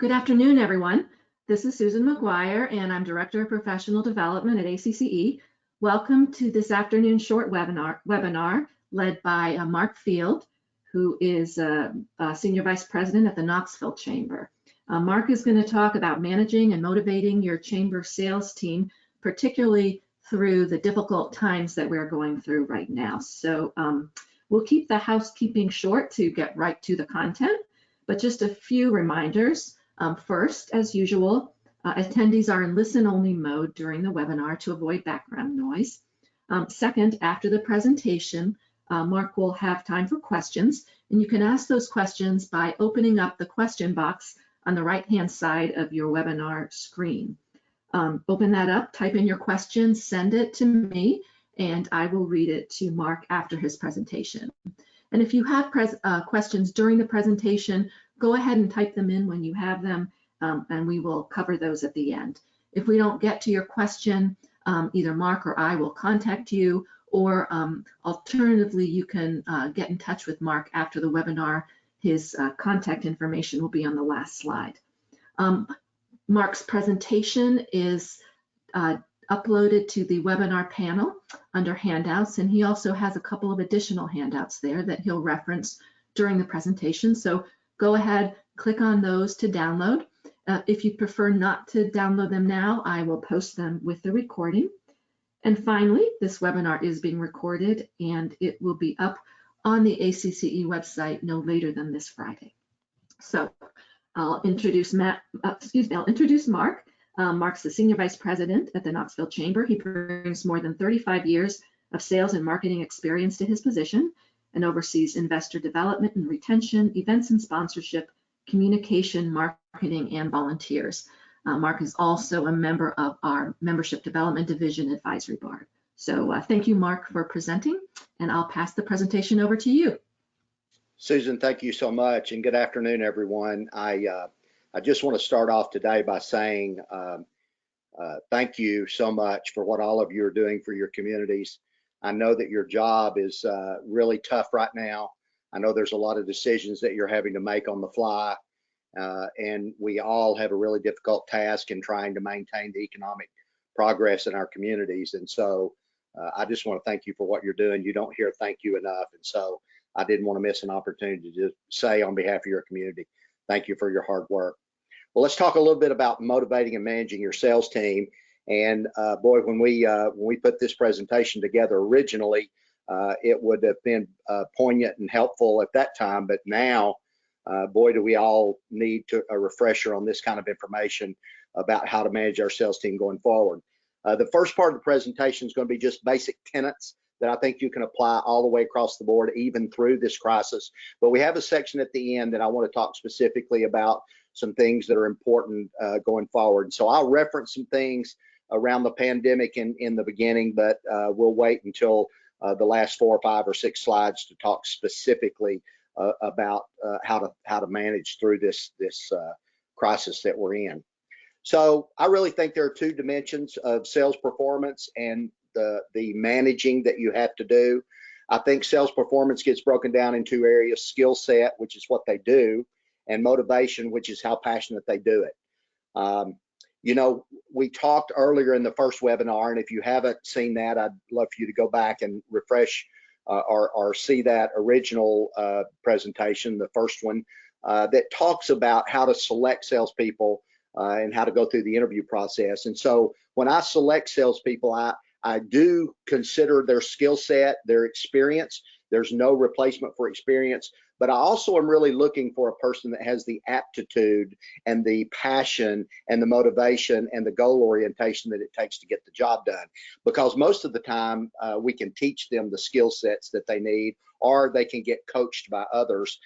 Good afternoon, everyone. This is Susan McGuire, and I'm Director of Professional Development at ACCE. Welcome to this afternoon's short webinar led by Mark Field, who is Senior Vice President at the Knoxville Chamber. Mark is going to talk about managing and motivating your chamber sales team, particularly through the difficult times that we're going through right now. So we'll keep the housekeeping short to get right to the content, but just a few reminders. First, as usual, attendees are in listen-only mode during the webinar to avoid background noise. Second, after the presentation, Mark will have time for questions, and you can ask those questions by opening up the question box on the right-hand side of your webinar screen. Open that up, type in your question, send it to me, and I will read it to Mark after his presentation. And if you have questions during the presentation, go ahead and type them in when you have them, and we will cover those at the end. If we don't get to your question, either Mark or I will contact you, or alternatively, you can get in touch with Mark after the webinar. His contact information will be on the last slide. Mark's presentation is uploaded to the webinar panel under handouts, and he also has a couple of additional handouts there that he'll reference during the presentation. So go ahead, click on those to download. If you prefer not to download them now, I will post them with the recording. And finally, this webinar is being recorded and it will be up on the ACCE website no later than this Friday. So I'll introduce Mark. Mark's the Senior Vice President at the Knoxville Chamber. He brings more than 35 years of sales and marketing experience to his position and oversees investor development and retention, events and sponsorship, communication, marketing, and volunteers. Mark is also a member of our Membership Development Division Advisory Board. So thank you, Mark, for presenting, and I'll pass the presentation over to you. Susan, thank you so much, and good afternoon, everyone. I just want to start off today by saying thank you so much for what all of you are doing for your communities. I know that your job is really tough right now. I know there's a lot of decisions that you're having to make on the fly, and we all have a really difficult task in trying to maintain the economic progress in our communities. And so I just want to thank you for what you're doing. You don't hear thank you enough, and so I didn't want to miss an opportunity to say on behalf of your community, thank you for your hard work. Well, let's talk a little bit about motivating and managing your sales team. And boy, when we put this presentation together originally, it would have been poignant and helpful at that time. But now, boy, do we all need a refresher on this kind of information about how to manage our sales team going forward. The first part of the presentation is going to be just basic tenets that I think you can apply all the way across the board, even through this crisis. But we have a section at the end that I want to talk specifically about some things that are important going forward. So I'll reference some things around the pandemic in the beginning, but we'll wait until the last 4 or 5 or 6 slides to talk specifically about how to manage through this crisis that we're in. So I really think there are 2 dimensions of sales performance and the managing that you have to do. I think sales performance gets broken down in 2 areas: skill set, which is what they do, and motivation, which is how passionate they do it. You know, we talked earlier in the first webinar, and if you haven't seen that, I'd love for you to go back and refresh or see that original presentation, the first one, that talks about how to select salespeople and how to go through the interview process. And so when I select salespeople, I do consider their skill set, their experience. There's no replacement for experience, but I also am really looking for a person that has the aptitude and the passion and the motivation and the goal orientation that it takes to get the job done. Because most of the time we can teach them the skill sets that they need, or they can get coached by others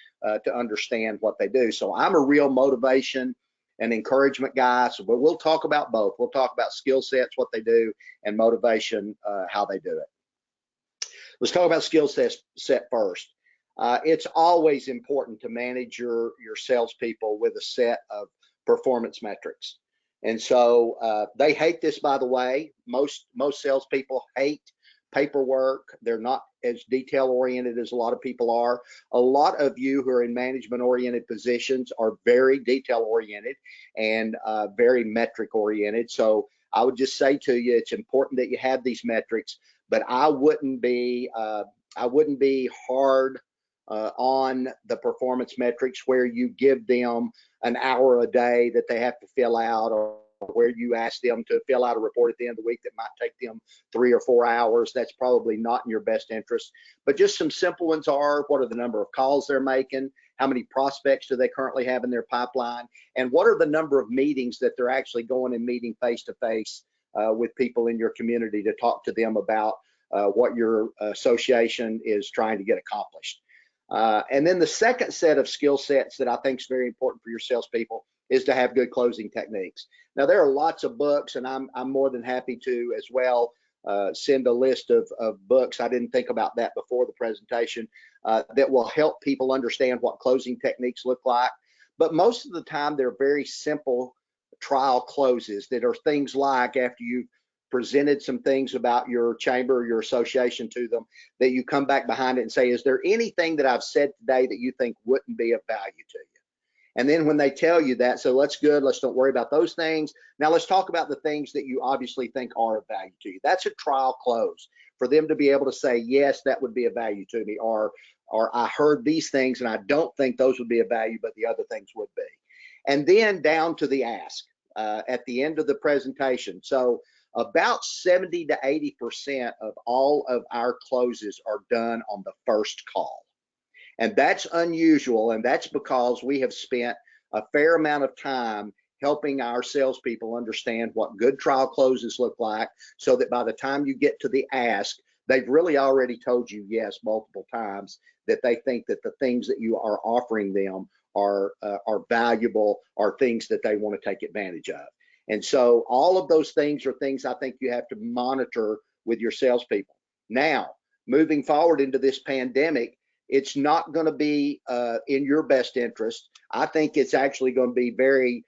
to understand what they do. So I'm a real motivation and encouragement guy, so but we'll talk about both. We'll talk about skill sets, what they do, and motivation, how they do it. Let's talk about skill set first. It's always important to manage your salespeople with a set of performance metrics. And so they hate this, by the way. Most salespeople hate paperwork. They're not as detail oriented as a lot of people are. A lot of you who are in management oriented positions are very detail oriented and very metric oriented. So I would just say to you, it's important that you have these metrics, but I wouldn't be hard on the performance metrics where you give them an hour a day that they have to fill out, or where you ask them to fill out a report at the end of the week that might take them 3 or 4 hours. That's probably not in your best interest. But just some simple ones are, what are the number of calls they're making? How many prospects do they currently have in their pipeline? And what are the number of meetings that they're actually going and meeting face to face with people in your community to talk to them about what your association is trying to get accomplished? And then the second set of skill sets that I think is very important for your salespeople is to have good closing techniques. Now, there are lots of books, and I'm more than happy to as well send a list of books. I didn't think about that before the presentation, that will help people understand what closing techniques look like. But most of the time, they're very simple trial closes that are things like, after you've presented some things about your chamber or your association to them, that you come back behind it and say, is there anything that I've said today that you think wouldn't be of value to you? And then when they tell you that, so that's good, let's don't worry about those things. Now let's talk about the things that you obviously think are of value to you. That's a trial close for them to be able to say, yes, that would be of value to me, or I heard these things and I don't think those would be of value, but the other things would be. And then down to the ask at the end of the presentation. So about 70 to 80% of all of our closes are done on the first call. And that's unusual, and that's because we have spent a fair amount of time helping our salespeople understand what good trial closes look like, so that by the time you get to the ask, they've really already told you yes multiple times, that they think that the things that you are offering them are valuable, are things that they want to take advantage of. And so all of those things are things I think you have to monitor with your salespeople. Now, moving forward into this pandemic, it's not going to be in your best interest. I think it's actually going to be very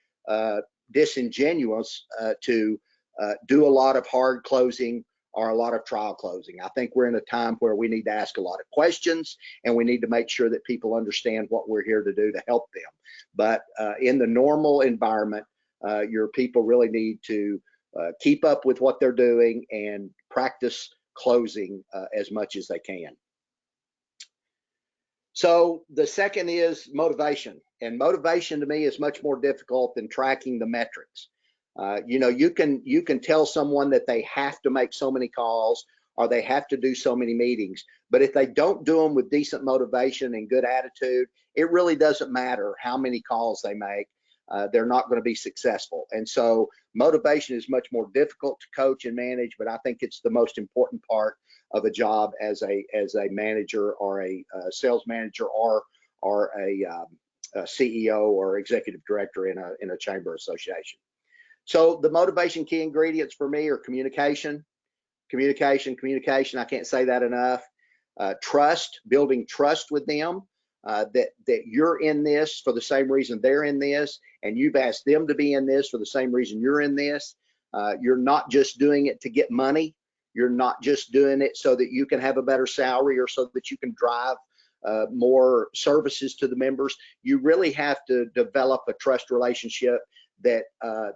disingenuous to do a lot of hard closing or a lot of trial closing. I think we're in a time where we need to ask a lot of questions, and we need to make sure that people understand what we're here to do to help them. But in the normal environment, your people really need to keep up with what they're doing and practice closing as much as they can. So the second is motivation, and motivation to me is much more difficult than tracking the metrics. You know, you can tell someone that they have to make so many calls or they have to do so many meetings, but if they don't do them with decent motivation and good attitude, it really doesn't matter how many calls they make. They're not going to be successful. And so motivation is much more difficult to coach and manage, but I think it's the most important part of a job as a manager, or a sales manager, or a CEO or executive director in a chamber association. So the motivation key ingredients for me are communication. I can't say that enough. Trust, building trust with them, that you're in this for the same reason they're in this, and you've asked them to be in this for the same reason you're in this. You're not just doing it to get money. You're not just doing it so that you can have a better salary or so that you can drive more services to the members. You really have to develop a trust relationship that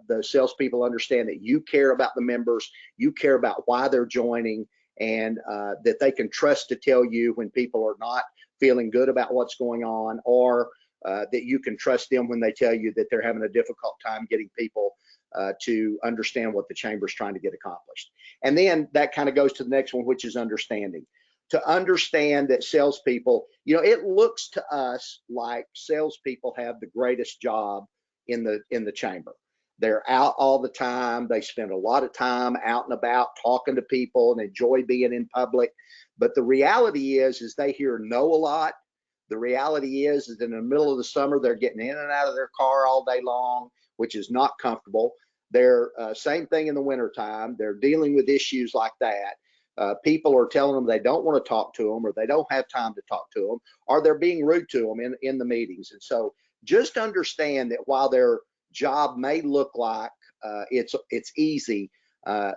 the salespeople understand that you care about the members, you care about why they're joining, and that they can trust to tell you when people are not feeling good about what's going on, or that you can trust them when they tell you that they're having a difficult time getting people to understand what the chamber is trying to get accomplished. And then that kind of goes to the next one, which is understanding. To understand that salespeople, you know, it looks to us like salespeople have the greatest job in the chamber. They're out all the time. They spend a lot of time out and about talking to people and enjoy being in public. But the reality is they hear no a lot. The reality is in the middle of the summer, they're getting in and out of their car all day long, which is not comfortable. They're same thing in the wintertime. They're dealing with issues like that. People are telling them they don't want to talk to them, or they don't have time to talk to them, or they're being rude to them in the meetings. And so just understand that while their job may look like it's easy,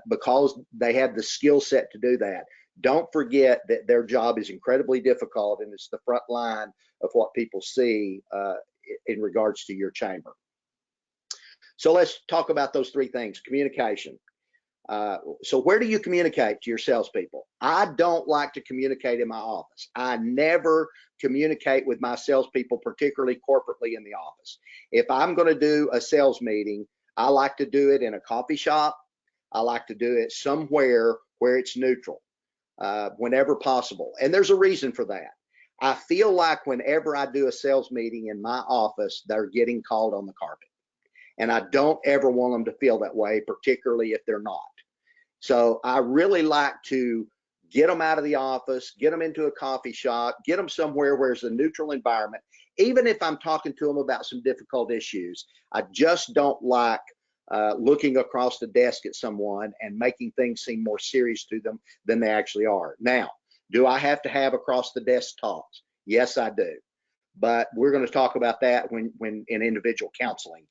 because they have the skill set to do that, don't forget that their job is incredibly difficult, and it's the front line of what people see in regards to your chamber. So let's talk about those three things. Communication. So where do you communicate to your salespeople? I don't like to communicate in my office. I never communicate with my salespeople, particularly corporately in the office. If I'm going to do a sales meeting, I like to do it in a coffee shop. I like to do it somewhere where it's neutral, whenever possible. And there's a reason for that. I feel like whenever I do a sales meeting in my office, they're getting called on the carpet. And I don't ever want them to feel that way, particularly if they're not. So I really like to get them out of the office, get them into a coffee shop, get them somewhere where it's a neutral environment. Even if I'm talking to them about some difficult issues, I just don't like looking across the desk at someone and making things seem more serious to them than they actually are. Now, do I have to have across the desk talks? Yes, I do. But we're going to talk about that when in individual counseling.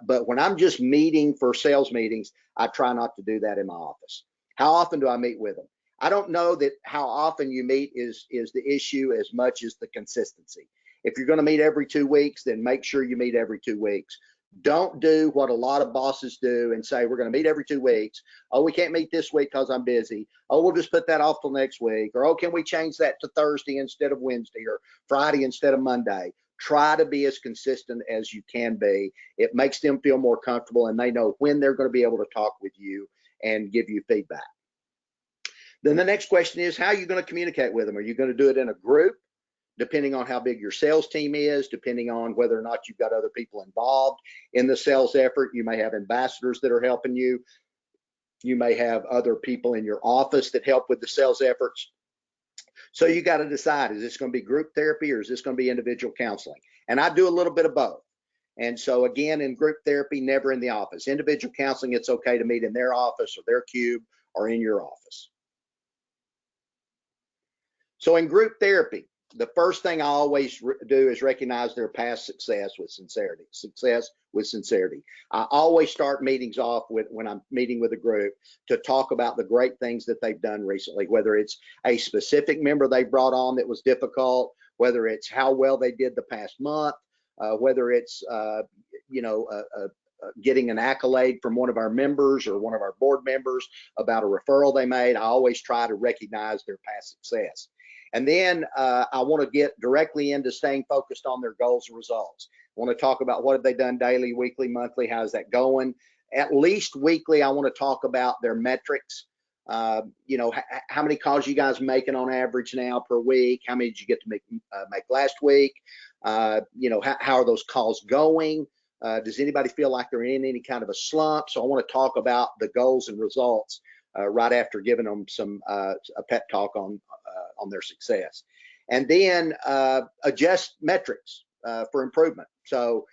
But when I'm just meeting for sales meetings, I try not to do that in my office. How often do I meet with them? I don't know that how often you meet is the issue as much as the consistency. If you're going to meet every 2 weeks, then make sure you meet every 2 weeks. Don't do what a lot of bosses do and say, we're going to meet every 2 weeks. Oh, we can't meet this week because I'm busy. Oh, we'll just put that off till next week. Or, oh, can we change that to Thursday instead of Wednesday, or Friday instead of Monday? Try to be as consistent as you can be. It makes them feel more comfortable, and they know when they're going to be able to talk with you and give you feedback. Then the next question is, how are you going to communicate with them? Are you going to do it in a group, depending on how big your sales team is, depending on whether or not you've got other people involved in the sales effort? You may have ambassadors that are helping you. You may have other people in your office that help with the sales efforts. So you got to decide, is this going to be group therapy or is this going to be individual counseling? And I do a little bit of both. And so again, in group therapy, never in the office. Individual counseling, it's okay to meet in their office or their cube or in your office. So in group therapy, the first thing I always do is recognize their past success with sincerity. I always start meetings off with, when I'm meeting with a group, to talk about the great things that they've done recently, whether it's a specific member they brought on that was difficult, whether it's how well they did the past month, whether it's getting an accolade from one of our members or one of our board members about a referral they made. I always try to recognize their past success. And then I want to get directly into staying focused on their goals and results. I want to talk about what have they done daily, weekly, monthly, how's that going? At least weekly, I want to talk about their metrics. How many calls you guys making on average now per week? How many did you get to make last week? How are those calls going? Does anybody feel like they're in any kind of a slump? So I want to talk about the goals and results right after giving them a pep talk on their success. And then adjust metrics for improvement. So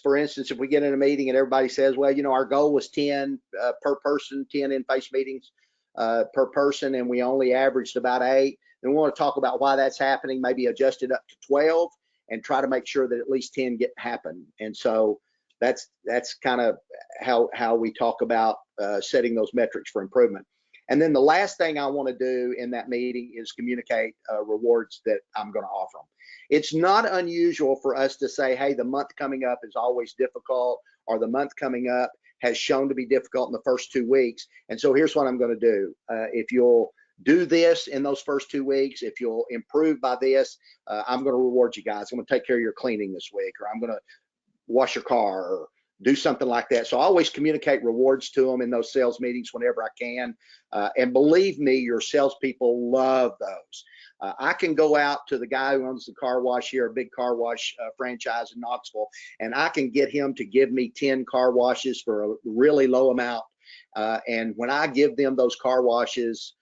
for instance, if we get in a meeting and everybody says, well, our goal was 10 per person, 10 in-face meetings per person, and we only averaged about 8, then we want to talk about why that's happening, maybe adjust it up to 12 and try to make sure that at least 10 happen. And so that's kind of how we talk about setting those metrics for improvement. And then the last thing I want to do in that meeting is communicate rewards that I'm going to offer them. It's not unusual for us to say, hey, the month coming up is always difficult, or the month coming up has shown to be difficult in the first 2 weeks. And so here's what I'm going to do. If you'll do this in those first 2 weeks, if you'll improve by this, I'm going to reward you guys. I'm going to take care of your cleaning this week, or I'm going to wash your car, or do something like that. So I always communicate rewards to them in those sales meetings whenever I can. And believe me, your salespeople love those. I can go out to the guy who owns the car wash here, a big car wash franchise in Knoxville, and I can get him to give me 10 car washes for a really low amount. And when I give them those car washes,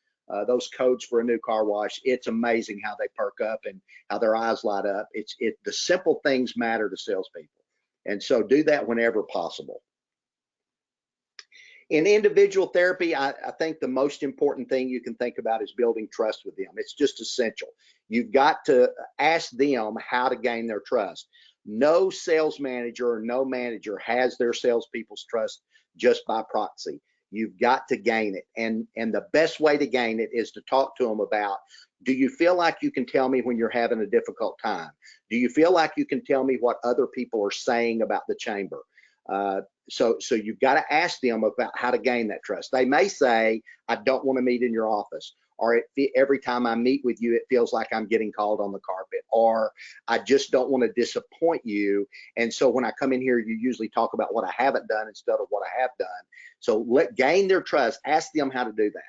those codes for a new car wash, it's amazing how they perk up and how their eyes light up. The simple things matter to salespeople. And so do that whenever possible. In individual therapy, I think the most important thing you can think about is building trust with them. It's just essential. You've got to ask them how to gain their trust. No sales manager or no manager has their salespeople's trust just by proxy. You've got to gain it. And the best way to gain it is to talk to them about, do you feel like you can tell me when you're having a difficult time? Do you feel like you can tell me what other people are saying about the chamber? So you've got to ask them about how to gain that trust. They may say, I don't want to meet in your office, or every time I meet with you, it feels like I'm getting called on the carpet, or I just don't want to disappoint you. And so when I come in here, you usually talk about what I haven't done instead of what I have done. So gain their trust, ask them how to do that,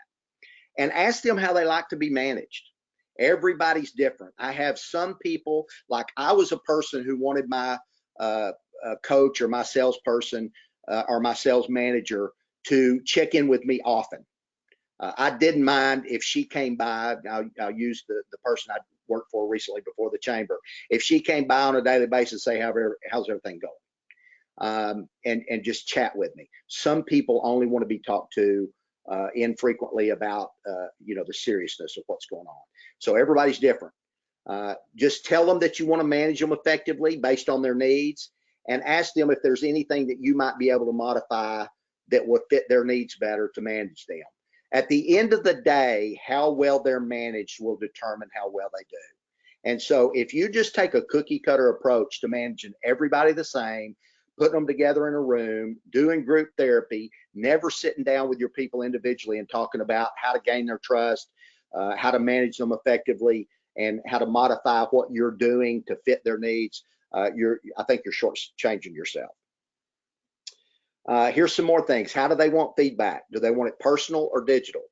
and ask them how they like to be managed. Everybody's different. I have some people, like I was a person who wanted my coach or my salesperson or my sales manager to check in with me often. I didn't mind if she came by. I'll use the person I worked for recently before the chamber. If she came by on a daily basis, say, how's everything going? And just chat with me. Some people only want to be talked to infrequently about the seriousness of what's going on. So everybody's different. Just tell them that you want to manage them effectively based on their needs, and ask them if there's anything that you might be able to modify that will fit their needs better to manage them. At the end of the day, how well they're managed will determine how well they do. And so if you just take a cookie cutter approach to managing everybody the same, putting them together in a room, doing group therapy, never sitting down with your people individually and talking about how to gain their trust, how to manage them effectively, and how to modify what you're doing to fit their needs, I think you're shortchanging yourself. Here's some more things. How do they want feedback? Do they want it personal or digital?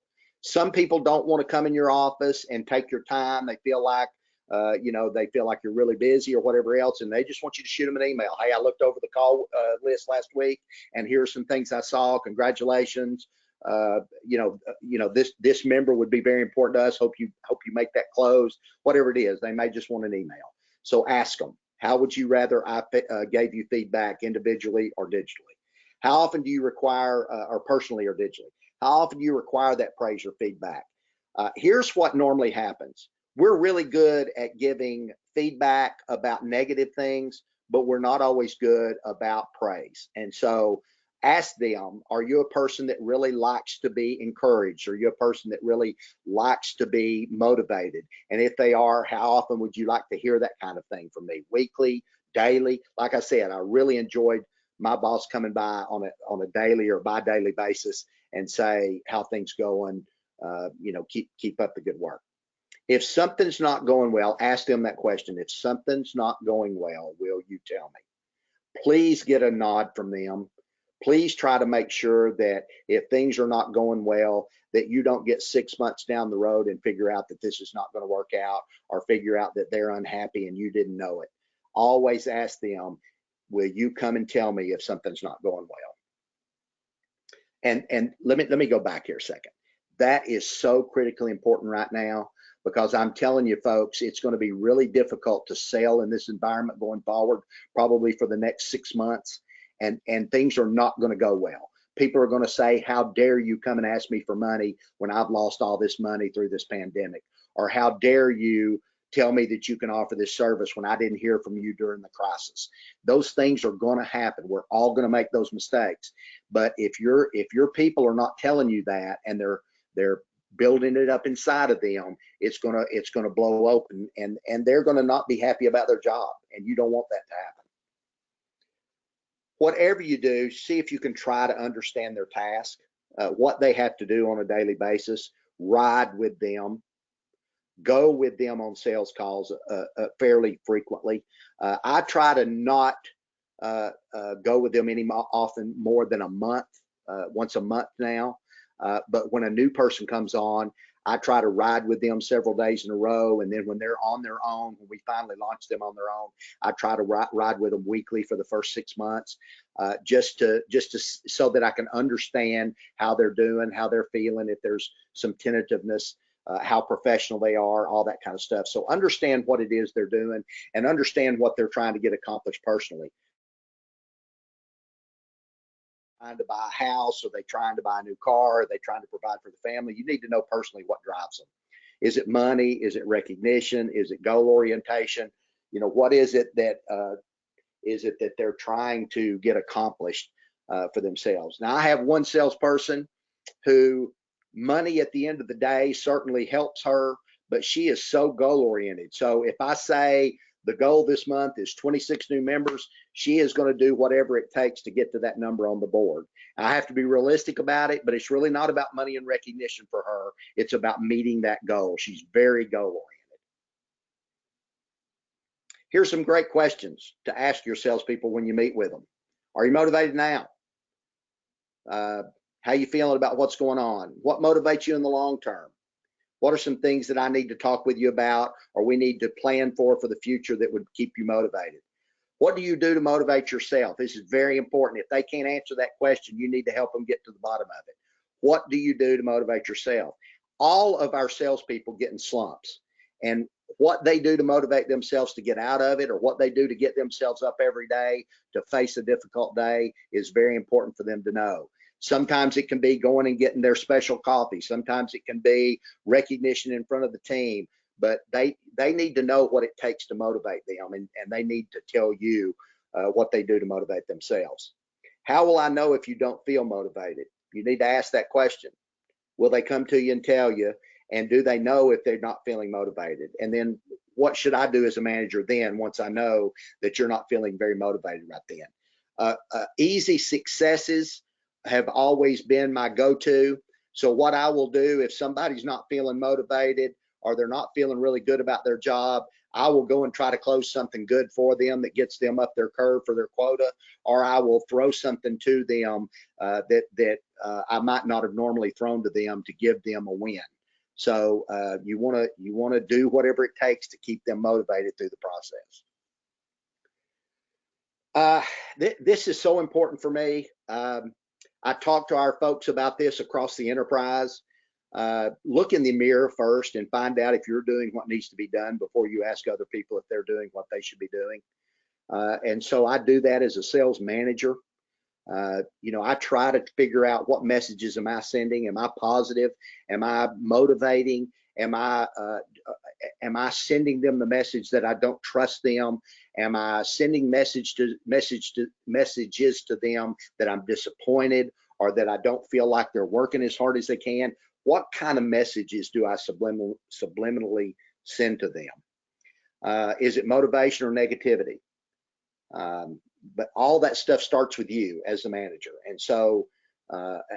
Some people don't want to come in your office and take your time. They feel like, they feel like you're really busy or whatever else, and they just want you to shoot them an email. Hey, I looked over the call list last week, and here's some things I saw. Congratulations. This member would be very important to us. Hope you make that close. Whatever it is, they may just want an email. So ask them, how would you rather I gave you feedback, individually or digitally? How often do you require, or personally or digitally? How often do you require that praise or feedback? Here's what normally happens. We're really good at giving feedback about negative things, but we're not always good about praise. And so ask them, are you a person that really likes to be encouraged? Are you a person that really likes to be motivated? And if they are, how often would you like to hear that kind of thing from me? Weekly, daily? Like I said, I really enjoyed my boss coming by on a daily or bi-daily basis and say how things going, keep up the good work. If something's not going well, ask them that question. If something's not going well, will you tell me? Please get a nod from them. Please try to make sure that if things are not going well, that you don't get 6 months down the road and figure out that this is not going to work out, or figure out that they're unhappy and you didn't know it. Always ask them, will you come and tell me if something's not going well? And let me go back here a second. That is so critically important right now, because I'm telling you folks, it's going to be really difficult to sell in this environment going forward, probably for the next 6 months. And things are not going to go well. People are going to say, how dare you come and ask me for money when I've lost all this money through this pandemic? Or how dare you tell me that you can offer this service when I didn't hear from you during the crisis? Those things are going to happen. We're all going to make those mistakes. But if your people are not telling you that, and they're building it up inside of them, it's gonna blow open, and they're going to not be happy about their job, and you don't want that to happen. Whatever you do, see if you can try to understand their task, what they have to do on a daily basis. Ride with them. Go with them on sales calls fairly frequently. I try to not go with them often more than a month, once a month now. But when a new person comes on, I try to ride with them several days in a row, and then when they're on their own, when we finally launch them on their own, I try to ride with them weekly for the first 6 months, just so that I can understand how they're doing, how they're feeling, if there's some tentativeness, how professional they are, all that kind of stuff. So understand what it is they're doing, and understand what they're trying to get accomplished personally. Trying to buy a house? Are they trying to buy a new car? Are they trying to provide for the family? You need to know personally what drives them. Is it money? Is it recognition? Is it goal orientation? What is it that they're trying to get accomplished for themselves? Now, I have one salesperson who money at the end of the day certainly helps her, but she is so goal oriented. So if I say the goal this month is 26 new members, she is going to do whatever it takes to get to that number on the board. I have to be realistic about it, but it's really not about money and recognition for her. It's about meeting that goal. She's very goal oriented. Here's some great questions to ask your salespeople when you meet with them. Are you motivated now? How you feeling about what's going on? What motivates you in the long term? What are some things that I need to talk with you about, or we need to plan for the future that would keep you motivated? What do you do to motivate yourself? This is very important. If they can't answer that question, you need to help them get to the bottom of it. What do you do to motivate yourself? All of our salespeople get in slumps, and what they do to motivate themselves to get out of it, or what they do to get themselves up every day to face a difficult day, is very important for them to know. Sometimes it can be going and getting their special coffee. Sometimes it can be recognition in front of the team, but they need to know what it takes to motivate them, and they need to tell you what they do to motivate themselves. How will I know if you don't feel motivated? You need to ask that question. Will they come to you and tell you? And do they know if they're not feeling motivated? And then what should I do as a manager then, once I know that you're not feeling very motivated right then? Easy successes have always been my go-to. So what I will do if somebody's not feeling motivated, or they're not feeling really good about their job, I will go and try to close something good for them that gets them up their curve for their quota, or I will throw something to them that I might not have normally thrown to them to give them a win. So you want to do whatever it takes to keep them motivated through the process. This is so important for me. I talk to our folks about this across the enterprise. Look in the mirror first and find out if you're doing what needs to be done before you ask other people if they're doing what they should be doing. And so I do that as a sales manager. I try to figure out what messages am I sending. Am I positive? Am I motivating? Am I sending them the message that I don't trust them? Am I sending messages to them that I'm disappointed, or that I don't feel like they're working as hard as they can? What kind of messages do I subliminally send to them? Is it motivation or negativity? But all that stuff starts with you as the manager. And so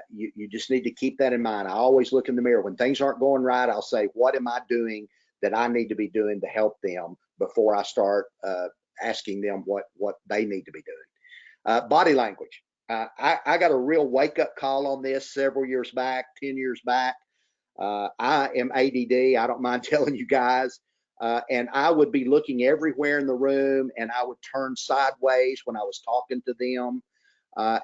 you just need to keep that in mind. I always look in the mirror. When things aren't going right, I'll say, what am I doing that I need to be doing to help them, before I start asking them what they need to be doing. Body language. I got a real wake-up call on this several years back, 10 years back. I am ADD. I don't mind telling you guys. And I would be looking everywhere in the room, and I would turn sideways when I was talking to them.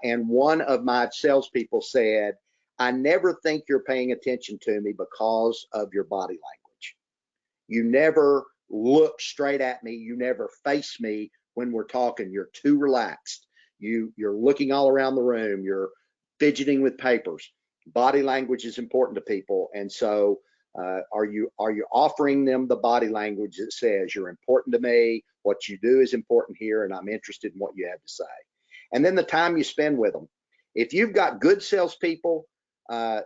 And one of my salespeople said, I never think you're paying attention to me because of your body language. You never look straight at me. You never face me when we're talking. You're too relaxed. You're looking all around the room. You're fidgeting with papers. Body language is important to people. And so are you offering them the body language that says, you're important to me, what you do is important here, and I'm interested in what you have to say? And then the time you spend with them. If you've got good salespeople,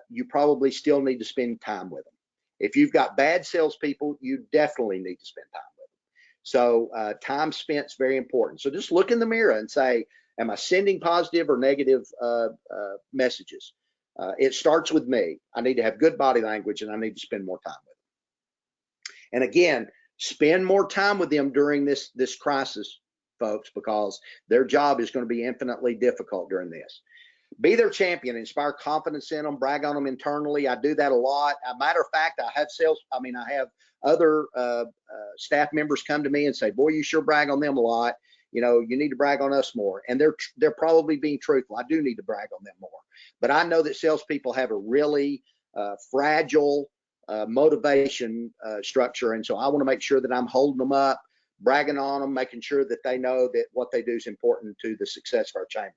you probably still need to spend time with them. If you've got bad salespeople, you definitely need to spend time with them. So time spent is very important. So just look in the mirror and say, am I sending positive or negative messages? It starts with me. I need to have good body language, and I need to spend more time with them. And again, spend more time with them during this crisis, folks, because their job is going to be infinitely difficult during this. Be their champion, inspire confidence in them, brag on them internally. I do that a lot. As a matter of fact, I have other staff members come to me and say, boy, you sure brag on them a lot. You need to brag on us more. And they're probably being truthful. I do need to brag on them more. But I know that salespeople have a really fragile motivation structure. And so I want to make sure that I'm holding them up, bragging on them, making sure that they know that what they do is important to the success of our chamber.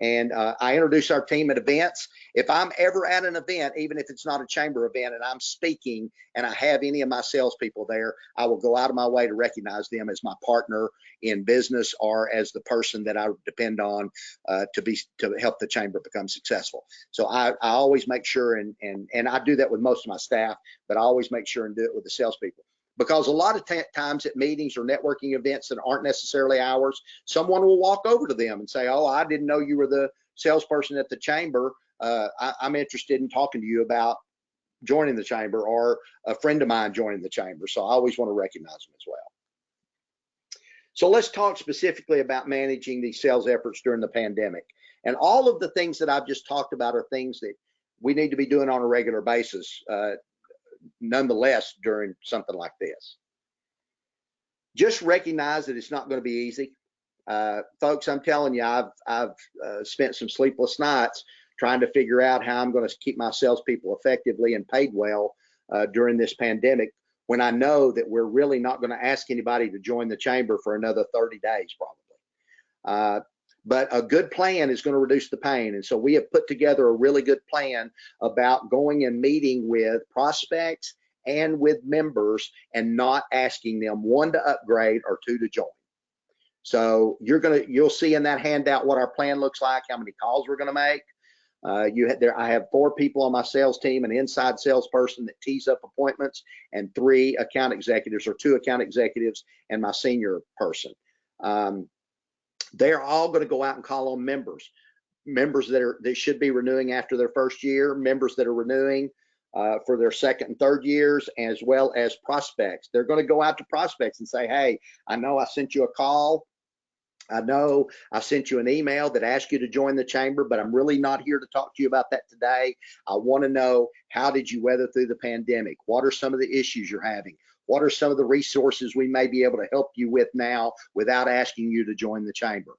And I introduce our team at events. If I'm ever at an event, even if it's not a chamber event, and I'm speaking and I have any of my salespeople there, I will go out of my way to recognize them as my partner in business or as the person that I depend on to help the chamber become successful. So I always make sure, and I do that with most of my staff, but I always make sure and do it with the salespeople. Because a lot of times at meetings or networking events that aren't necessarily ours, someone will walk over to them and say, oh, I didn't know you were the salesperson at the chamber. I'm interested in talking to you about joining the chamber, or a friend of mine joining the chamber. So I always want to recognize them as well. So let's talk specifically about managing these sales efforts during the pandemic. And all of the things that I've just talked about are things that we need to be doing on a regular basis, nonetheless, during something like this. Just recognize that it's not going to be easy. Folks, I'm telling you, I've spent some sleepless nights trying to figure out how I'm going to keep my salespeople effectively and paid well during this pandemic, when I know that we're really not going to ask anybody to join the chamber for another 30 days probably. But a good plan is going to reduce the pain. And so we have put together a really good plan about going and meeting with prospects and with members and not asking them, one, to upgrade or two, to join. So you'll see in that handout what our plan looks like, how many calls we're going to make. I have 4 people on my sales team, an inside salesperson that tees up appointments, and 3 account executives, or 2 account executives and my senior person. They're all going to go out and call on members that should be renewing after their first year, members that are renewing for their second and third years, as well as prospects. They're going to go out to prospects and say, hey, I know I sent you a call. I know I sent you an email that asked you to join the chamber, but I'm really not here to talk to you about that today. I want to know, how did you weather through the pandemic? What are some of the issues you're having? What are some of the resources we may be able to help you with now without asking you to join the chamber?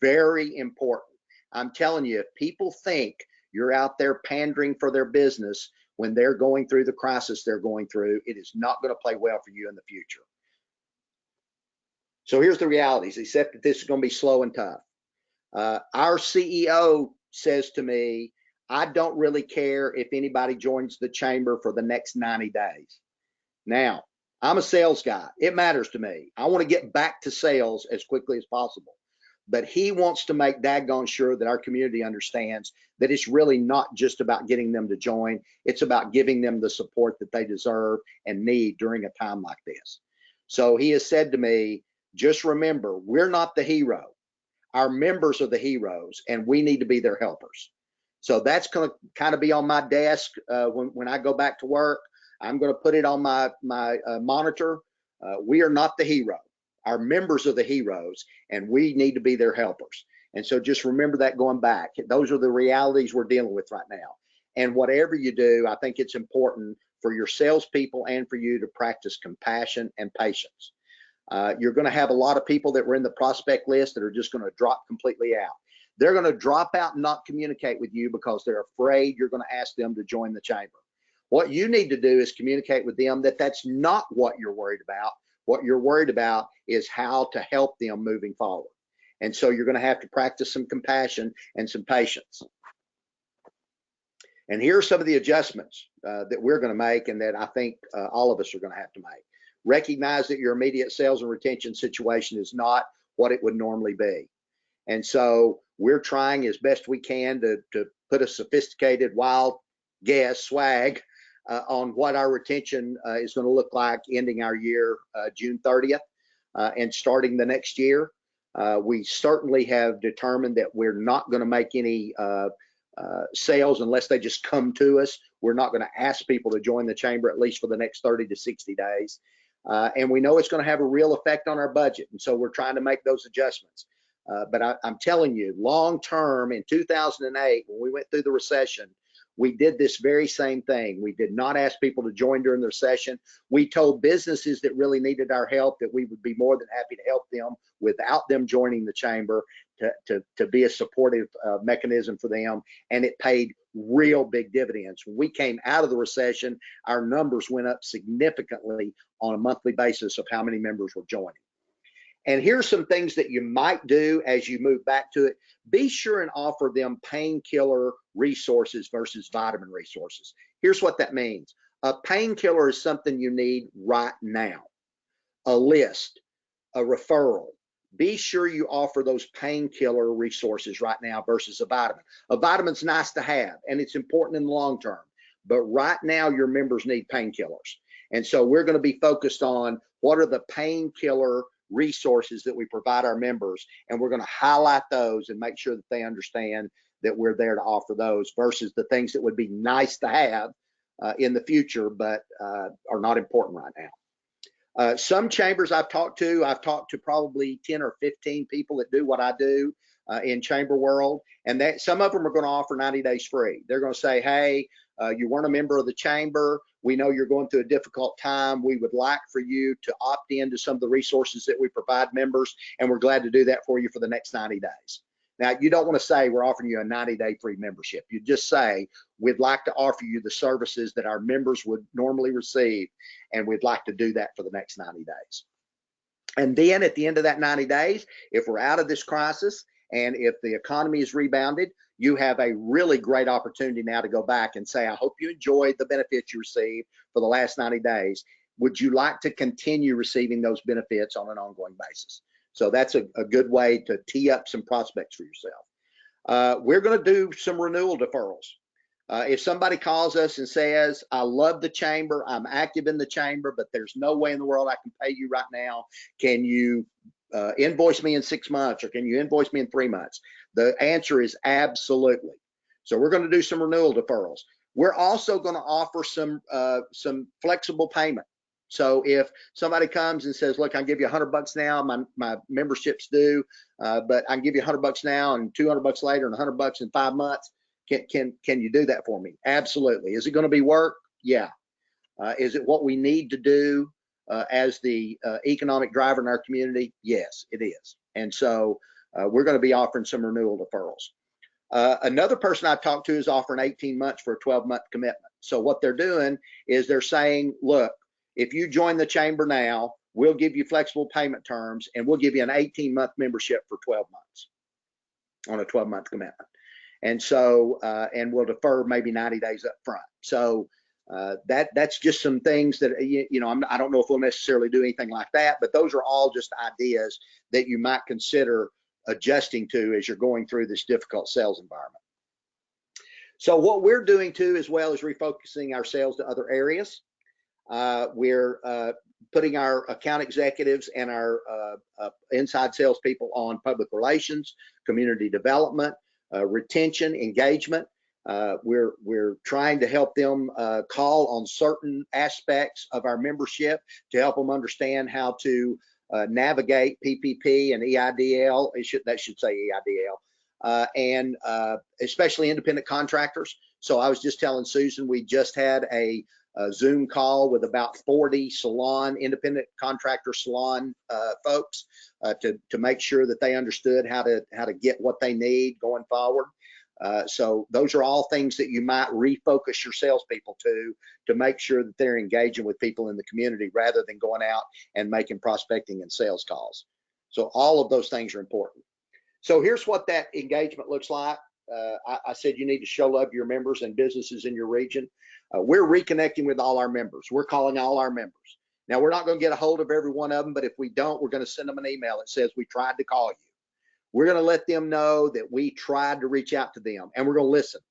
Very important. I'm telling you, if people think you're out there pandering for their business when they're going through the crisis they're going through, it is not going to play well for you in the future. So here's the realities, except that this is going to be slow and tough. Our CEO says to me, I don't really care if anybody joins the chamber for the next 90 days. Now, I'm a sales guy. It matters to me. I want to get back to sales as quickly as possible. But he wants to make daggone sure that our community understands that it's really not just about getting them to join. It's about giving them the support that they deserve and need during a time like this. So he has said to me, just remember, we're not the hero. Our members are the heroes, and we need to be their helpers. So that's going to kind of be on my desk when I go back to work. I'm going to put it on my monitor. We are not the hero. Our members are the heroes, and we need to be their helpers. And so just remember that going back. Those are the realities we're dealing with right now. And whatever you do, I think it's important for your salespeople and for you to practice compassion and patience. You're going to have a lot of people that were in the prospect list that are just going to drop completely out. They're going to drop out and not communicate with you because they're afraid you're going to ask them to join the chamber. What you need to do is communicate with them that that's not what you're worried about. What you're worried about is how to help them moving forward. And so you're going to have to practice some compassion and some patience. And here are some of the adjustments that we're going to make, and that I think all of us are going to have to make. Recognize that your immediate sales and retention situation is not what it would normally be. And so we're trying as best we can to put a sophisticated wild guess, swag, on what our retention is going to look like ending our year June 30th and starting the next year. We certainly have determined that we're not going to make any sales unless they just come to us. We're not going to ask people to join the chamber, at least for the next 30 to 60 days. And we know it's going to have a real effect on our budget. And so we're trying to make those adjustments. But I'm telling you, long term, in 2008, when we went through the recession, we did this very same thing. We did not ask people to join during the recession. We told businesses that really needed our help that we would be more than happy to help them without them joining the chamber, to be a supportive mechanism for them. And it paid real big dividends. When we came out of the recession, our numbers went up significantly on a monthly basis of how many members were joining. And here's some things that you might do as you move back to it. Be sure and offer them painkiller resources versus vitamin resources. Here's what that means. A painkiller is something you need right now. A list, a referral. Be sure you offer those painkiller resources right now versus a vitamin. A vitamin's nice to have, and it's important in the long term. But right now, your members need painkillers. And so we're going to be focused on what are the painkiller resources that we provide our members, and we're going to highlight those and make sure that they understand that we're there to offer those versus the things that would be nice to have in the future, but are not important right now. Some chambers I've talked to probably 10 or 15 people that do what I do in chamber world, and that some of them are going to offer 90 days free. They're going to say, hey, you weren't a member of the chamber. We know you're going through a difficult time. We would like for you to opt into some of the resources that we provide members, and we're glad to do that for you for the next 90 days. Now, you don't want to say we're offering you a 90-day free membership. You just say, we'd like to offer you the services that our members would normally receive, and we'd like to do that for the next 90 days. And then at the end of that 90 days, if we're out of this crisis and if the economy is rebounded, you have a really great opportunity now to go back and say, I hope you enjoyed the benefits you received for the last 90 days. Would you like to continue receiving those benefits on an ongoing basis? So that's a good way to tee up some prospects for yourself. We're going to do some renewal deferrals. If somebody calls us and says, I love the chamber, I'm active in the chamber, but there's no way in the world I can pay you right now. Can you invoice me in 6 months, or can you invoice me in 3 months? The answer is absolutely. So we're going to do some renewal deferrals. We're also going to offer some flexible payment. So if somebody comes and says, look, I'll give you $100 now, my membership's due, but I can give you $100 now and $200 later and $100 in 5 months. Can you do that for me? Absolutely. Is it going to be work? Yeah. Is it what we need to do as the economic driver in our community? Yes, it is. And so we're going to be offering some renewal deferrals. Another person I've talked to is offering 18 months for a 12-month commitment. So what they're doing is they're saying, look, if you join the chamber now, we'll give you flexible payment terms, and we'll give you an 18-month membership for 12 months on a 12-month commitment. And so, and we'll defer maybe 90 days up front. So that's just some things that, I don't know if we'll necessarily do anything like that, but those are all just ideas that you might consider adjusting to as you're going through this difficult sales environment. So what we're doing too, as well, is refocusing our sales to other areas. We're putting our account executives and our inside salespeople on public relations, community development, retention, engagement. We're trying to help them call on certain aspects of our membership to help them understand how to navigate PPP and EIDL. That should say EIDL, and especially independent contractors. So I was just telling Susan, we just had a Zoom call with about 40 independent contractor salon folks to make sure that they understood how to get what they need going forward. So those are all things that you might refocus your salespeople to make sure that they're engaging with people in the community rather than going out and making prospecting and sales calls. So all of those things are important. So here's what that engagement looks like. I said you need to show love to your members and businesses in your region. We're reconnecting with all our members. We're calling all our members. Now, we're not going to get a hold of every one of them, but if we don't, we're going to send them an email that says we tried to call you. We're going to let them know that we tried to reach out to them, and we're going to listen.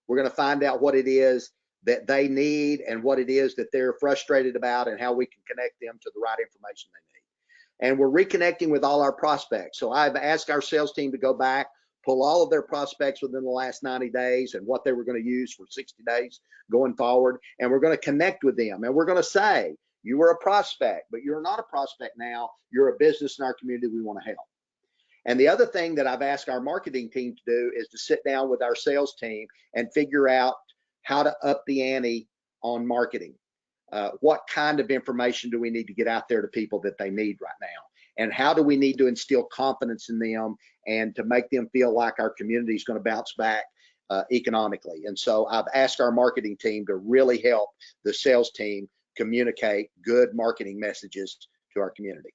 We're going to find out what it is that they need and what it is that they're frustrated about and how we can connect them to the right information they need. And we're reconnecting with all our prospects. So I've asked our sales team to go back, pull all of their prospects within the last 90 days and what they were going to use for 60 days going forward. And we're going to connect with them. And we're going to say, you were a prospect, but you're not a prospect now. You're a business in our community we want to help. And the other thing that I've asked our marketing team to do is to sit down with our sales team and figure out how to up the ante on marketing. What kind of information do we need to get out there to people that they need right now? And how do we need to instill confidence in them and to make them feel like our community is going to bounce back economically? And so I've asked our marketing team to really help the sales team communicate good marketing messages to our community.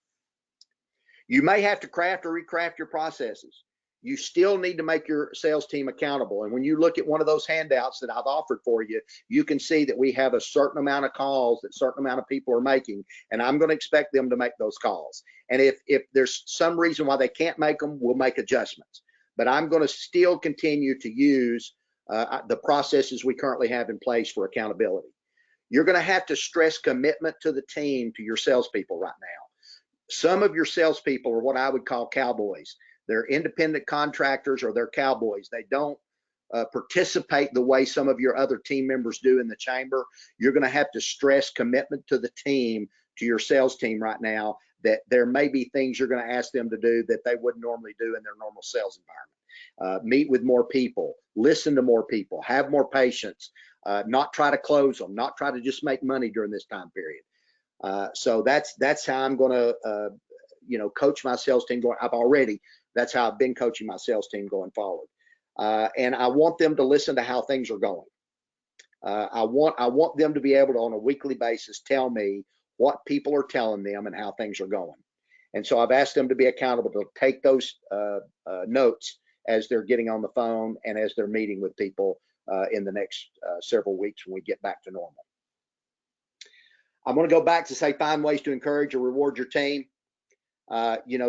You may have to craft or recraft your processes. You still need to make your sales team accountable. And when you look at one of those handouts that I've offered for you, you can see that we have a certain amount of calls that a certain amount of people are making, and I'm going to expect them to make those calls. And if there's some reason why they can't make them, we'll make adjustments. But I'm going to still continue to use the processes we currently have in place for accountability. You're going to have to stress commitment to the team, to your salespeople right now. Some of your salespeople are what I would call cowboys. They're independent contractors, or they're cowboys. They don't participate the way some of your other team members do in the chamber. You're going to have to stress commitment to the team, to your sales team right now, that there may be things you're going to ask them to do that they wouldn't normally do in their normal sales environment. Meet with more people, listen to more people, have more patience, not try to close them, not try to just make money during this time period. So that's how I'm going to, coach my sales team. That's how I've been coaching my sales team going forward. And I want them to listen to how things are going. I want them to be able to, on a weekly basis, tell me what people are telling them and how things are going. And so I've asked them to be accountable to take those notes as they're getting on the phone and as they're meeting with people in the next several weeks when we get back to normal. I'm going to go back to say, find ways to encourage or reward your team.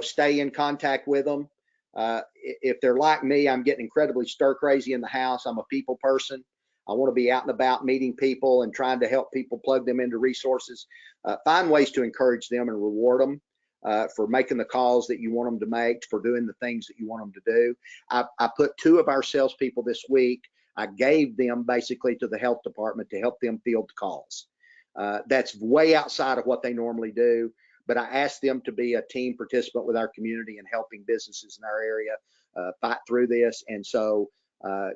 Stay in contact with them. If they're like me, I'm getting incredibly stir crazy in the house. I'm a people person. I want to be out and about meeting people and trying to help people, plug them into resources. Find ways to encourage them and reward them for making the calls that you want them to make, for doing the things that you want them to do. I put 2 of our salespeople this week. I gave them basically to the health department to help them field calls. That's way outside of what they normally do, but I asked them to be a team participant with our community and helping businesses in our area fight through this. And so I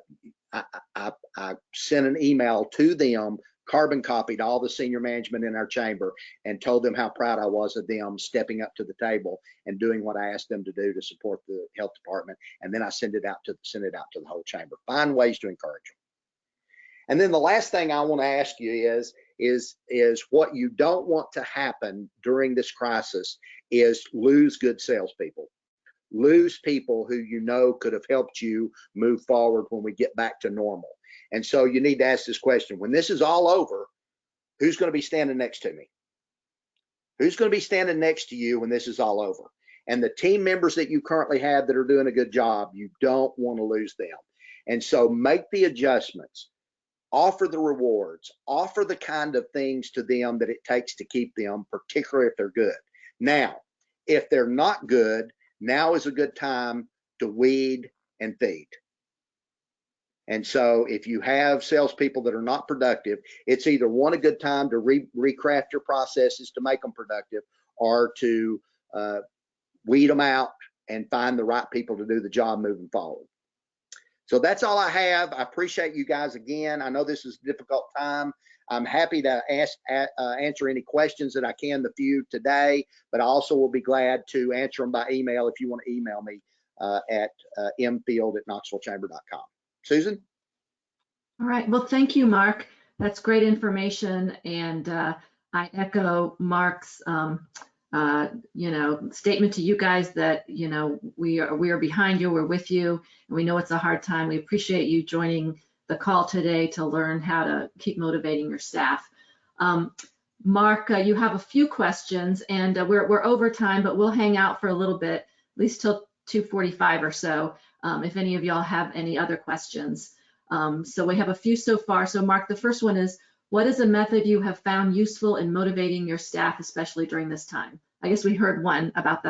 sent an email to them, carbon copied all the senior management in our chamber, and told them how proud I was of them stepping up to the table and doing what I asked them to do to support the health department. And then I sent it out to the whole chamber. Find ways to encourage them. And then the last thing I want to ask you is what you don't want to happen during this crisis is lose good salespeople. Lose people who could have helped you move forward when we get back to normal. And so you need to ask this question: when this is all over, who's going to be standing next to me? Who's going to be standing next to you when this is all over? And the team members that you currently have that are doing a good job, you don't want to lose them. And so make the adjustments. Offer the rewards, offer the kind of things to them that it takes to keep them, particularly if they're good. Now, if they're not good, now is a good time to weed and feed. And so if you have salespeople that are not productive, it's either a good time to recraft your processes to make them productive, or to weed them out and find the right people to do the job moving forward. So that's all I have. I appreciate you guys again. I know this is a difficult time. I'm happy to answer any questions that I can, the few today, but I also will be glad to answer them by email if you want to email me at mfield@knoxvillechamber.com. Susan? All right. Well, thank you, Mark. That's great information. And I echo Mark's statement to you guys that, we are behind you, we're with you, and we know it's a hard time. We appreciate you joining the call today to learn how to keep motivating your staff. Mark, you have a few questions, and we're over time, but we'll hang out for a little bit, at least till 2:45 or so, if any of y'all have any other questions. So we have a few so far. So Mark, the first one is, what is a method you have found useful in motivating your staff, especially during this time? I guess we heard one about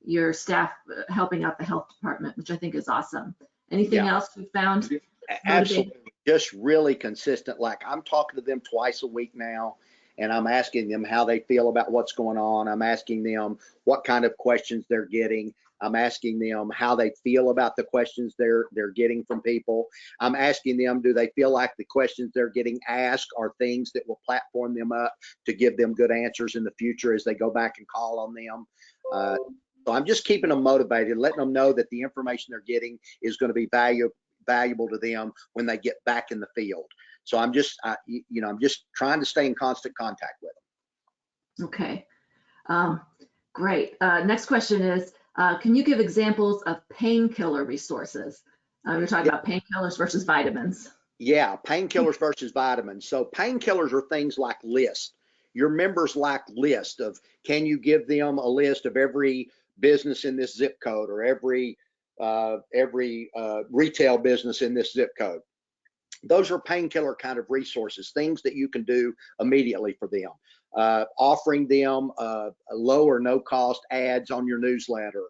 your staff helping out the health department, which I think is awesome. Anything else you found? Absolutely, just really consistent. Like, I'm talking to them twice a week now, and I'm asking them how they feel about what's going on. I'm asking them what kind of questions they're getting. I'm asking them how they feel about the questions they're getting from people. I'm asking them, do they feel like the questions they're getting asked are things that will platform them up to give them good answers in the future as they go back and call on them? So I'm just keeping them motivated, letting them know that the information they're getting is going to be valuable to them when they get back in the field. So I'm just trying to stay in constant contact with them. Okay. Great. Next question is, can you give examples of painkiller resources? We're talking about painkillers versus vitamins. Yeah, painkillers versus vitamins. So painkillers are things like list. Your members like list of, can you give them a list of every business in this zip code, or every retail business in this zip code? Those are painkiller kind of resources, things that you can do immediately for them. Offering them low or no cost ads on your newsletter.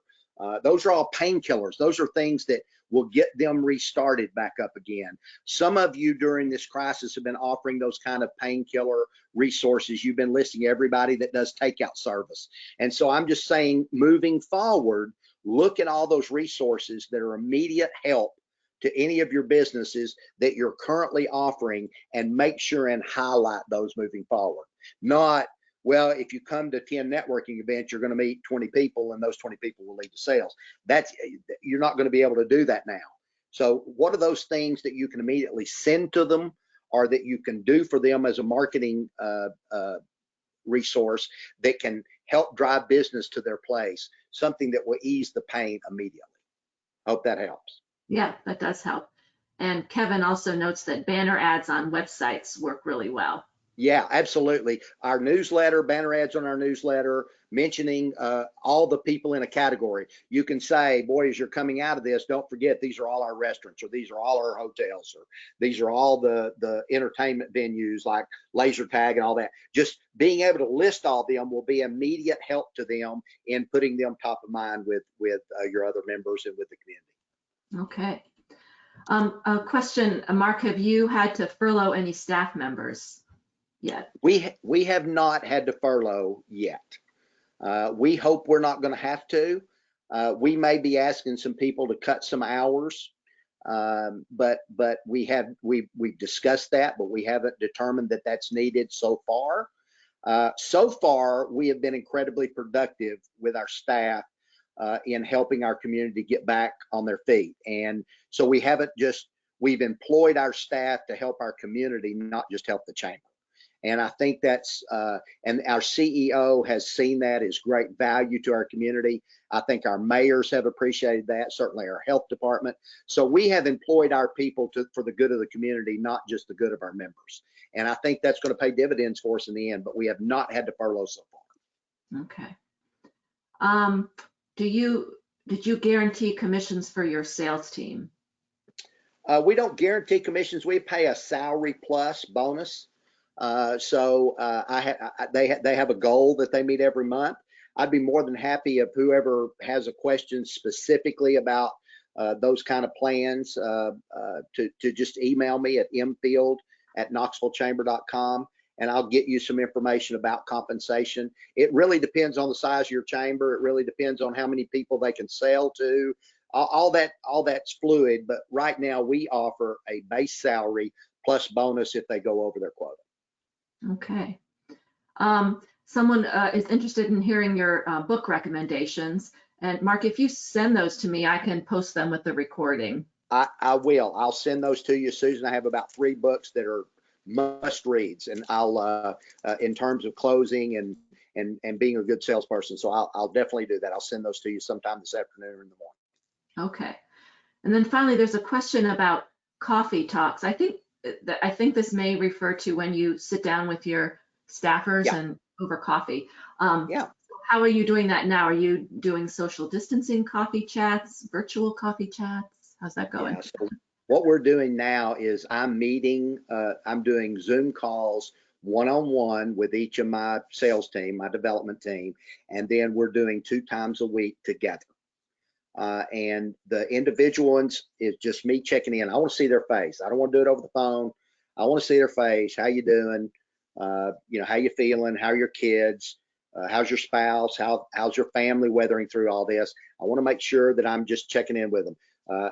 Those are all painkillers. Those are things that will get them restarted back up again. Some of you during this crisis have been offering those kind of painkiller resources. You've been listing everybody that does takeout service. And so I'm just saying, moving forward, look at all those resources that are immediate help to any of your businesses that you're currently offering, and make sure and highlight those moving forward. Not, well, if you come to 10 networking events, you're going to meet 20 people and those 20 people will lead to sales. You're not going to be able to do that now. So what are those things that you can immediately send to them, or that you can do for them as a marketing resource that can help drive business to their place, something that will ease the pain immediately? Hope that helps. Yeah, that does help. And Kevin also notes that banner ads on websites work really well. Yeah, absolutely. Our newsletter, banner ads on our newsletter, mentioning all the people in a category. You can say, boy, as you're coming out of this, don't forget, these are all our restaurants, or these are all our hotels, or these are all the entertainment venues like laser tag and all that. Just being able to list all of them will be immediate help to them in putting them top of mind with your other members and with the community. Okay. A question, Mark, have you had to furlough any staff members yet? We have not had to furlough yet. We hope we're not going to have to. We may be asking some people to cut some hours, but we've discussed that, but we haven't determined that that's needed so far. So far, we have been incredibly productive with our staff in helping our community get back on their feet. And so we've employed our staff to help our community, not just help the chamber. And I think that's, and our CEO has seen that as great value to our community. I think our mayors have appreciated that, certainly our health department. So we have employed our people for the good of the community, not just the good of our members. And I think that's going to pay dividends for us in the end, but we have not had to furlough so far. Okay. Did you guarantee commissions for your sales team? We don't guarantee commissions. We pay a salary plus bonus. So they have a goal that they meet every month. I'd be more than happy if whoever has a question specifically about those kind of plans to just email me at mfield@knoxvillechamber.com, and I'll get you some information about compensation. It really depends on the size of your chamber. It really depends on how many people they can sell to. All that's fluid, but right now we offer a base salary plus bonus if they go over their quota. Okay. Someone is interested in hearing your book recommendations. And Mark, if you send those to me, I can post them with the recording. I will. I'll send those to you, Susan. I have about 3 books that are must reads, and I'll in terms of closing and being a good salesperson. So I'll definitely do that. I'll send those to you sometime this afternoon or in the morning. Okay. And then finally, there's a question about coffee talks. I think this may refer to when you sit down with your staffers and over coffee. How are you doing that now? Are you doing social distancing coffee chats, virtual coffee chats? How's that going? Yeah, so what we're doing now is I'm doing Zoom calls one-on-one with each of my sales team, my development team, and then we're doing 2 times a week together. And the individual ones is just me checking in. I want to see their face. I don't want to do it over the phone. I want to see their face. How you doing? How you feeling? How are your kids? How's your spouse? How's your family weathering through all this? I want to make sure that I'm just checking in with them.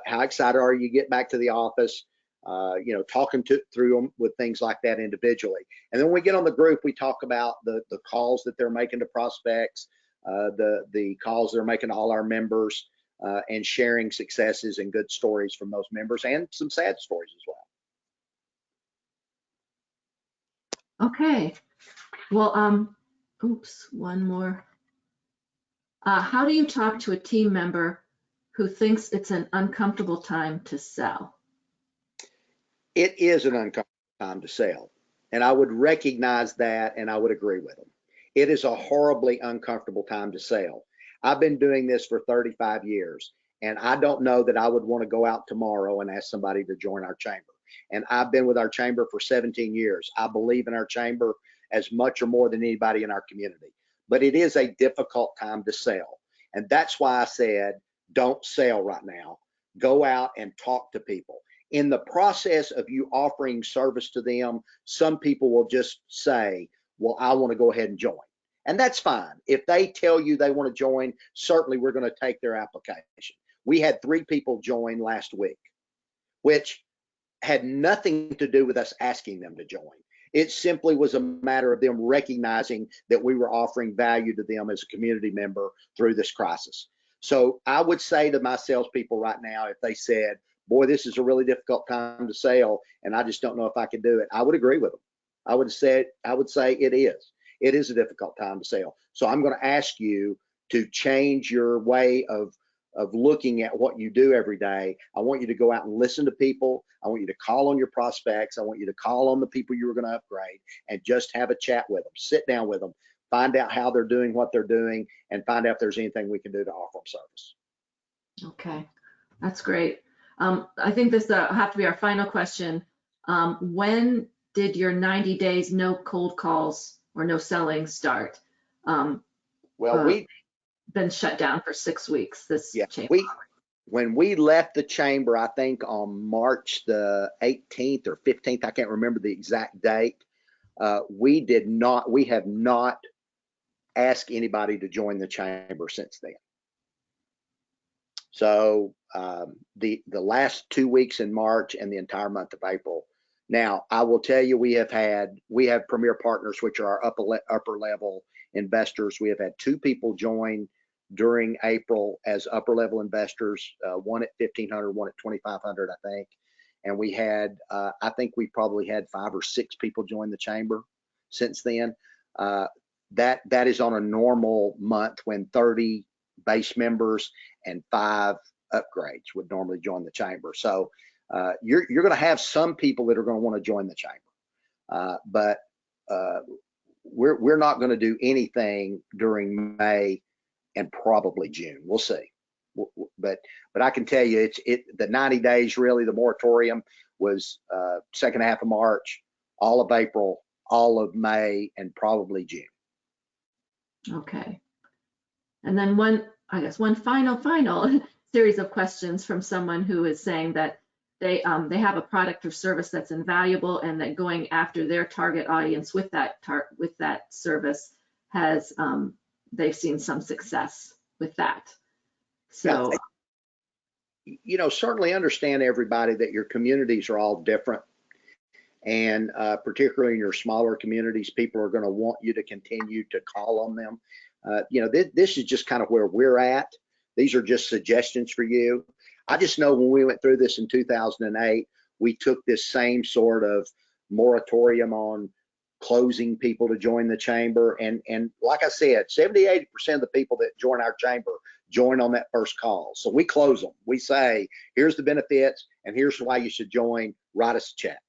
How excited are you to get back to the office? Talking through them with things like that individually. And then when we get on the group, we talk about the calls that they're making to prospects, the calls they're making to all our members, and sharing successes and good stories from those members and some sad stories as well. Okay. Well, oops, one more. How do you talk to a team member who thinks it's an uncomfortable time to sell? It is an uncomfortable time to sell. And I would recognize that and I would agree with them. It is a horribly uncomfortable time to sell. I've been doing this for 35 years and I don't know that I would want to go out tomorrow and ask somebody to join our chamber. And I've been with our chamber for 17 years. I believe in our chamber as much or more than anybody in our community. But it is a difficult time to sell. And that's why I said, don't sell right now. Go out and talk to people. In the process of you offering service to them, some people will just say, well, I want to go ahead and join. And that's fine. If they tell you they want to join, certainly we're going to take their application. We had 3 people join last week, which had nothing to do with us asking them to join. It simply was a matter of them recognizing that we were offering value to them as a community member through this crisis. So I would say to my salespeople right now, if they said, boy, this is a really difficult time to sell, and I just don't know if I can do it, I would agree with them. I would say it is. It is a difficult time to sell. So I'm going to ask you to change your way of looking at what you do every day. I want you to go out and listen to people. I want you to call on your prospects. I want you to call on the people you were going to upgrade and just have a chat with them, sit down with them, find out how they're doing, what they're doing, and find out if there's anything we can do to offer them service. Okay, that's great. I think this will have to be our final question. When did your 90 days no cold calls or no selling start? Well, been shut down for 6 weeks. Chamber. When we left the chamber, I think on March the 18th or 15th, I can't remember the exact date. We have not asked anybody to join the chamber since then. So the last 2 weeks in March and the entire month of April. Now, I will tell you, we have Premier Partners, which are our upper level investors. We have had 2 people join during April as upper level investors, one at 1,500, one at 2,500, I think. And we had, I think we probably had 5 or 6 people join the chamber since then. That is on a normal month when 30 base members and 5 upgrades would normally join the chamber. So you're going to have some people that are going to want to join the chamber, but we're not going to do anything during May and probably June. We'll see. But I can tell you, the 90 days, really, the moratorium was second half of March, all of April, all of May, and probably June. Okay. And then one final series of questions from someone who is saying that they have a product or service that's invaluable, and that going after their target audience with that service has they've seen some success with that. So, certainly understand, everybody, that your communities are all different, and particularly in your smaller communities, people are going to want you to continue to call on them. This is just kind of where we're at. These are just suggestions for you. I just know when we went through this in 2008, we took this same sort of moratorium on closing people to join the chamber. And like I said, 70–80% of the people that join our chamber join on that first call. So we close them. We say, here's the benefits and here's why you should join. Write us a check.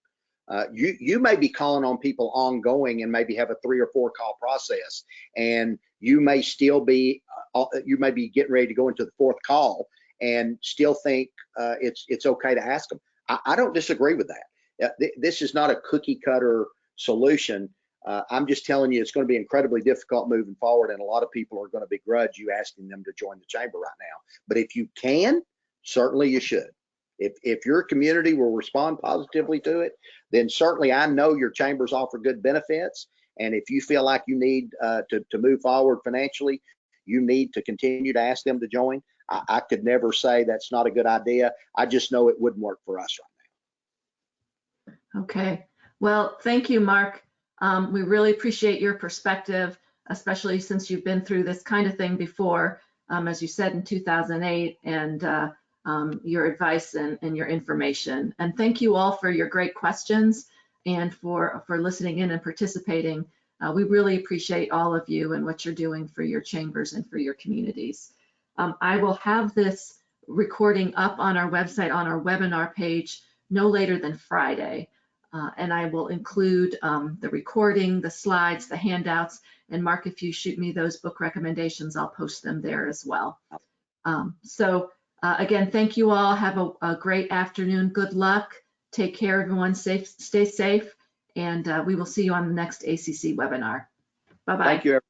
You may be calling on people ongoing and maybe have a 3 or 4 call process, and you may still be getting ready to go into the 4th call and still think it's okay to ask them. I don't disagree with that. This is not a cookie cutter solution. I'm just telling you, it's going to be incredibly difficult moving forward, and a lot of people are going to begrudge you asking them to join the chamber right now. But if you can, certainly you should. If your community will respond positively to it, then certainly I know your chambers offer good benefits. And if you feel like you need to move forward financially, you need to continue to ask them to join. I could never say that's not a good idea. I just know it wouldn't work for us right now. Okay. Well, thank you, Mark. We really appreciate your perspective, especially since you've been through this kind of thing before, as you said, in 2008, and your advice and your information. And thank you all for your great questions and for listening in and participating. We really appreciate all of you and what you're doing for your chambers and for your communities. I will have this recording up on our website on our webinar page no later than Friday. And I will include the recording, the slides, the handouts, and Mark, if you shoot me those book recommendations, I'll post them there as well. Again, thank you all. Have a great afternoon. Good luck. Take care, everyone. Stay safe. And we will see you on the next ACC webinar. Bye-bye. Thank you, everyone.